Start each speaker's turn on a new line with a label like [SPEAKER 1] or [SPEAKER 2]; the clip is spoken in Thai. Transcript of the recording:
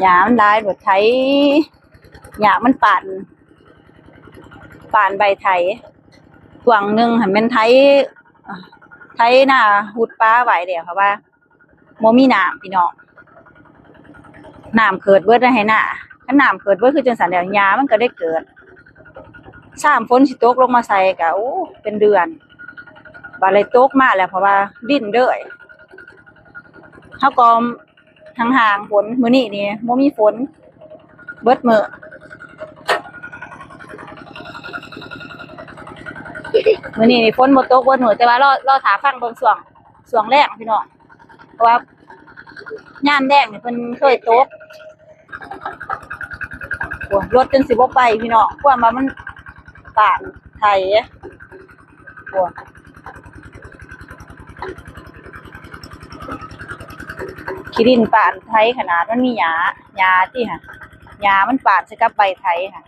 [SPEAKER 1] หญ้ามันหลายรถไถหญ้ามันป่านใบไถช่วงหนึ่งหันเป็นไถหน้าหุดป้าไว้เดี๋ยวค่ะว่าบ่มีน้ำพี่น้องน้ำเกิดเบิดได้ให้หน้าถ้าน้ำเกิดเบิดคือจังซั่นแล้วหญ้ามันก็ได้เกิดฝนสิตกลงมาใส่ก็โอ้เป็นเดือนบ่เลยตกมาแล้วเพราะว่าดินเด้อเฮาก็ห่างๆฝนมื้อนี้นี่บ่มีฝนเบิดมื้อนี้นี่ฝนบ่ตกเบิดมื้อแต่ว่ารอท่าฟังเบิ่งช่วงแรกพี่น้องเพราะว่ายามแล้งนี่เพิ่นเคยตกโอ้รถจนสิบ่ไปพี่น้องเพราะว่ามันป่านไถโอ้ขี้ดินป่านไถขนาดมันมีหญ้าติค่ะหญ้ามันป่านใส่กับใบไถค่ะ